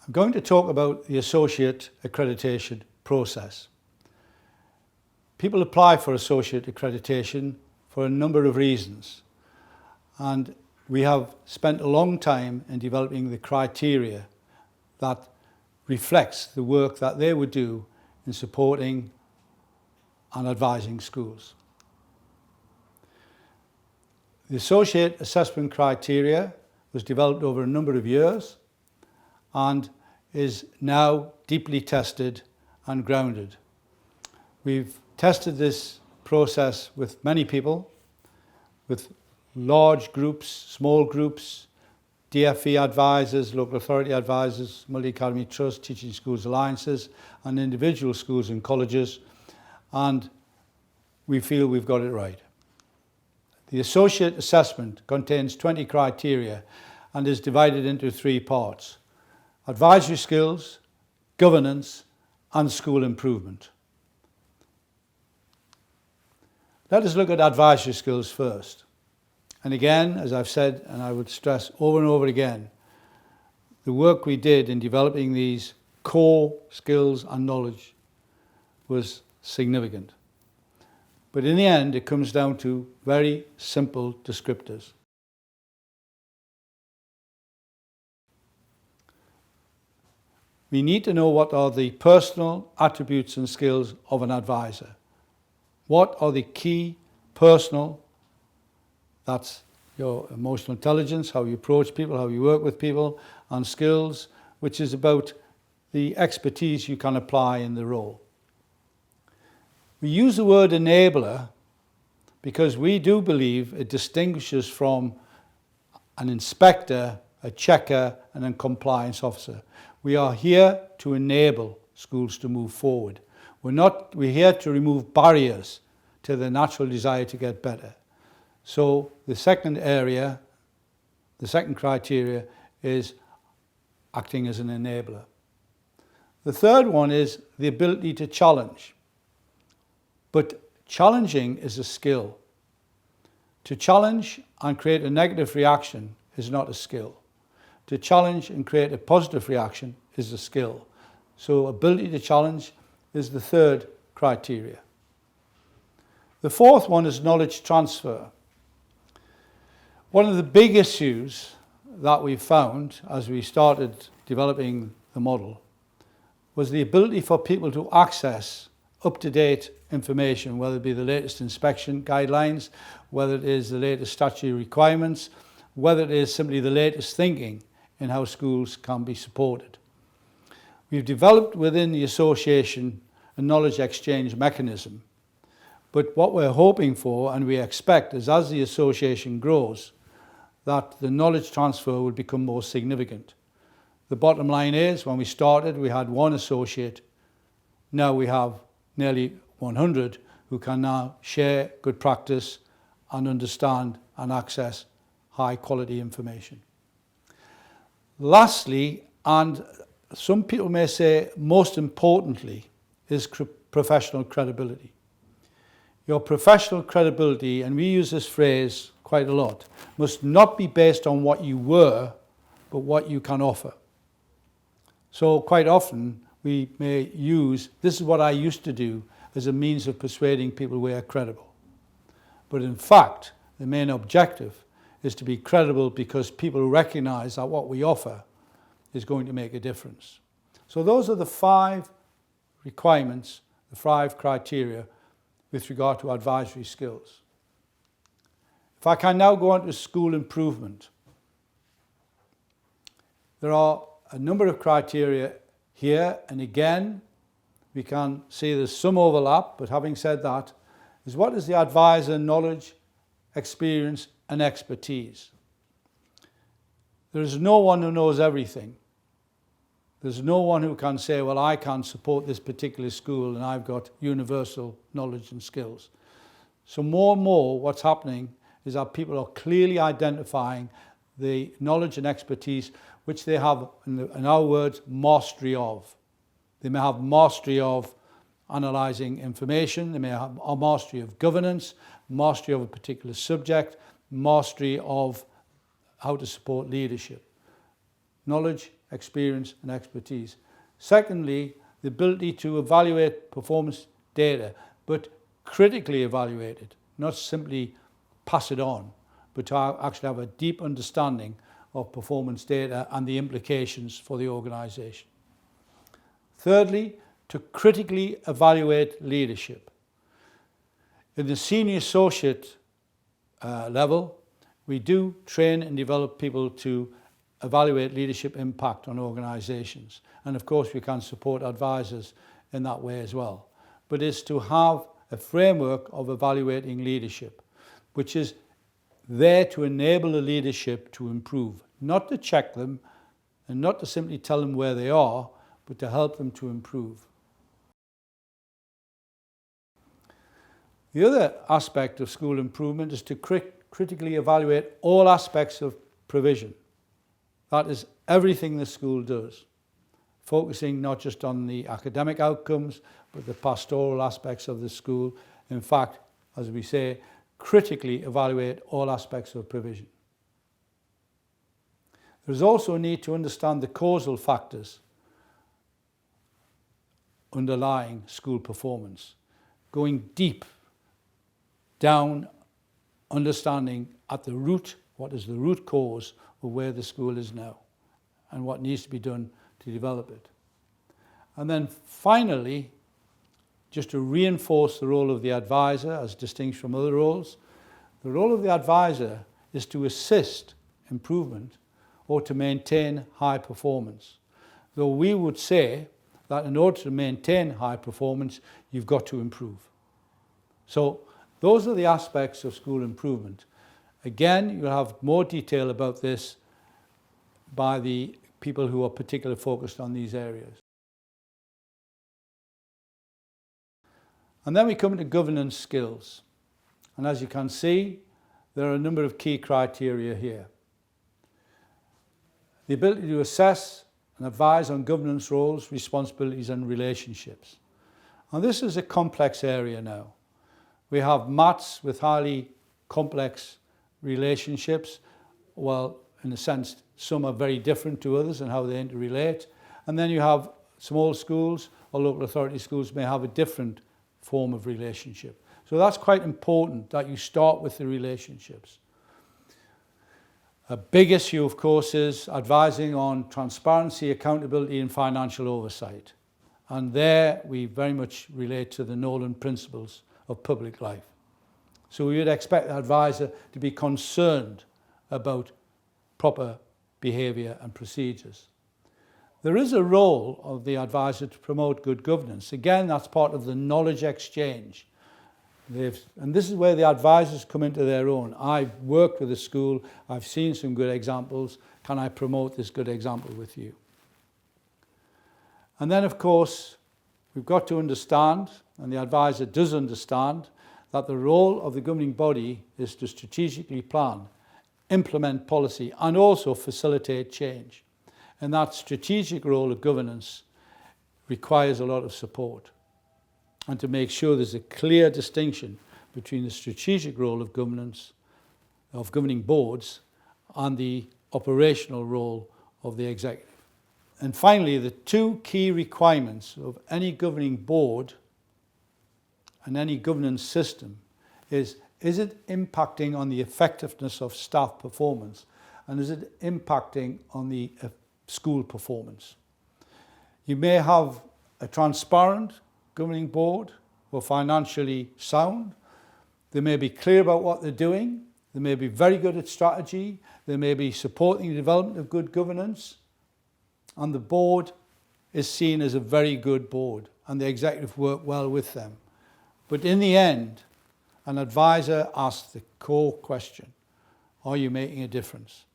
I'm going to talk about the associate accreditation process. People apply for associate accreditation for a number of reasons, and we have spent a long time in developing the criteria that reflects the work that they would do in supporting and advising schools. The associate assessment criteria was developed over a number of years and is now deeply tested and grounded. We've tested this process with many people, with large groups, small groups, DFE advisors, local authority advisors, multi-academy trusts, teaching schools alliances, and individual schools and colleges, and we feel we've got it right. The associate assessment contains 20 criteria and is divided into 3 parts: advisory skills, governance, and school improvement. Let us look at advisory skills first. And again, as I've said, and I would stress over and over again, the work we did in developing these core skills and knowledge was significant. But in the end, it comes down to very simple descriptors. We need to know what are the personal attributes and skills of an advisor. What are the key personal, that's your emotional intelligence, how you approach people, how you work with people, and skills, which is about the expertise you can apply in the role. We use the word enabler because we do believe it distinguishes from an inspector, a checker, and a compliance officer. We are here to enable schools to move forward. We're here to remove barriers to the natural desire to get better. So the second area, the second criteria is acting as an enabler. The third one is the ability to challenge. But challenging is a skill. To challenge and create a negative reaction is not a skill. To challenge and create a positive reaction is a skill. So ability to challenge is the third criteria. The fourth one is knowledge transfer. One of the big issues that we found as we started developing the model was the ability for people to access up-to-date information, whether it be the latest inspection guidelines, whether it is the latest statutory requirements, whether it is simply the latest thinking in how schools can be supported. We've developed within the association a knowledge exchange mechanism, but what we're hoping for and we expect is as the association grows, that the knowledge transfer will become more significant. The bottom line is, when we started, we had 1 associate. Now we have nearly 100 who can now share good practice and understand and access high quality information. Lastly, and some people may say most importantly, is professional credibility. Your professional credibility, and we use this phrase quite a lot, must not be based on what you were, but what you can offer. So quite often we may use, this is what I used to do, as a means of persuading people we are credible. But in fact, the main objective is to be credible because people recognize that what we offer is going to make a difference. So those are the 5 requirements, the 5 criteria with regard to advisory skills. If I can now go on to school improvement. There are a number of criteria here, and again, we can see there's some overlap, but having said that, is what is the advisor knowledge, experience, and expertise? There is no one who knows everything. There's no one who can say, well, I can support this particular school and I've got universal knowledge and skills. So more and more what's happening is that people are clearly identifying the knowledge and expertise which they have, in our words, mastery of. They may have mastery of analysing information, they may have a mastery of governance, mastery of a particular subject, mastery of how to support leadership. Knowledge, experience and expertise. Secondly, the ability to evaluate performance data, but critically evaluate it, not simply pass it on, but to actually have a deep understanding of performance data and the implications for the organisation. Thirdly, to critically evaluate leadership. In the senior associate level, we do train and develop people to evaluate leadership impact on organisations. And of course, we can support advisors in that way as well. But it's to have a framework of evaluating leadership, which is there to enable the leadership to improve, not to check them and not to simply tell them where they are, but to help them to improve. The other aspect of school improvement is to critically evaluate all aspects of provision. That is everything the school does, focusing not just on the academic outcomes, but the pastoral aspects of the school. In fact, as we say, critically evaluate all aspects of provision. There is also a need to understand the causal factors underlying school performance, going deep down, understanding at the root, what is the root cause of where the school is now and what needs to be done to develop it. And then finally, just to reinforce the role of the advisor as distinct from other roles, the role of the advisor is to assist improvement or to maintain high performance. Though we would say that in order to maintain high performance, you've got to improve. So those are the aspects of school improvement. Again, you'll have more detail about this by the people who are particularly focused on these areas. And then we come into governance skills. And as you can see, there are a number of key criteria here. The ability to assess and advise on governance roles, responsibilities and relationships. And this is a complex area now. We have MATs with highly complex relationships. Well, in a sense, some are very different to others and how they interrelate. And then you have small schools or local authority schools may have a different form of relationship. So that's quite important that you start with the relationships. A big issue, of course, is advising on transparency, accountability and financial oversight. And there we very much relate to the Nolan principles of public life. So we would expect the advisor to be concerned about proper behaviour and procedures. There is a role of the advisor to promote good governance. Again, that's part of the knowledge exchange. And this is where the advisors come into their own. I've worked with a school, I've seen some good examples. Can I promote this good example with you? And then, of course, we've got to understand, and the advisor does understand, that the role of the governing body is to strategically plan, implement policy, and also facilitate change. And that strategic role of governance requires a lot of support. And to make sure there's a clear distinction between the strategic role of governance, of governing boards, and the operational role of the executive. And finally, the two key requirements of any governing board and any governance system is it impacting on the effectiveness of staff performance, and is it impacting on the school performance? You may have a transparent governing board who are financially sound. They may be clear about what they're doing. They may be very good at strategy. They may be supporting the development of good governance. And the board is seen as a very good board, and the executive work well with them. But in the end, an advisor asks the core question: are you making a difference?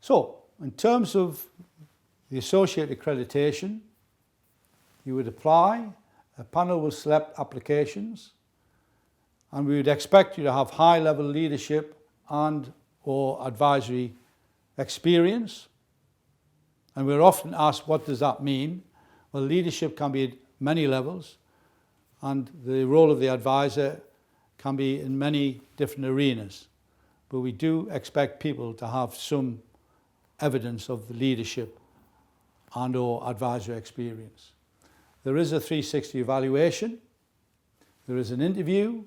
So, in terms of the associate accreditation, you would apply, a panel will select applications, and we would expect you to have high-level leadership and or advisory experience. And we're often asked, what does that mean? Well, leadership can be at many levels, and the role of the advisor can be in many different arenas. but we do expect people to have some evidence of the leadership and or advisory experience. There is a 360 evaluation, there is an interview,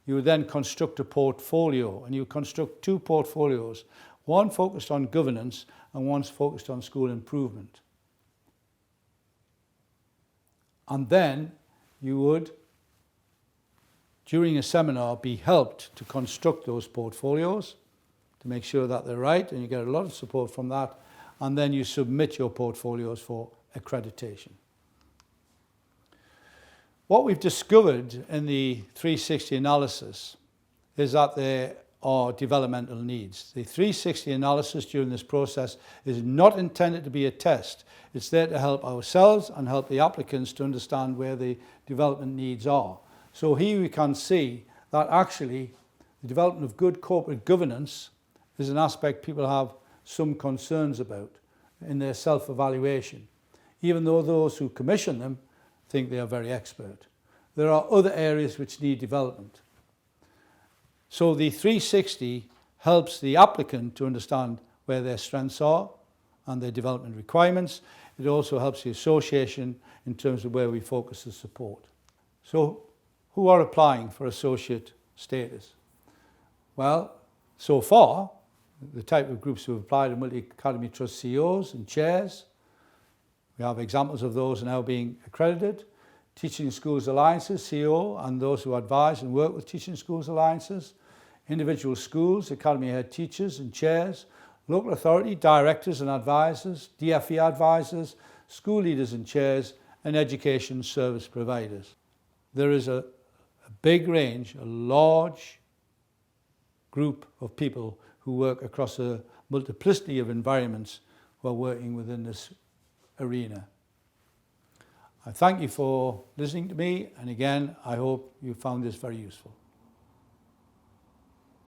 you would then construct a portfolio, and you construct 2 portfolios, one focused on governance and one's focused on school improvement. And then you would, during a seminar, be helped to construct those portfolios to make sure that they're right, and you get a lot of support from that, and then you submit your portfolios for accreditation. What we've discovered in the 360 analysis is that there are developmental needs. The 360 analysis during this process is not intended to be a test. It's there to help ourselves and help the applicants to understand where the development needs are. So here we can see that actually the development of good corporate governance is an aspect people have some concerns about in their self-evaluation, even though those who commission them think they are very expert. There are other areas which need development. So the 360 helps the applicant to understand where their strengths are and their development requirements. It also helps the association in terms of where we focus the support. So who are applying for associate status? Well, so far, the type of groups who have applied are multi-academy trust CEOs and chairs. We have examples of those now being accredited. Teaching Schools Alliances, CEO, and those who advise and work with Teaching Schools Alliances. Individual schools, academy head teachers and chairs. Local authority, directors and advisors, DFE advisors, school leaders and chairs, and education service providers. There is a big range, a large group of people who work across a multiplicity of environments who are working within this arena. I thank you for listening to me, and again, I hope you found this very useful.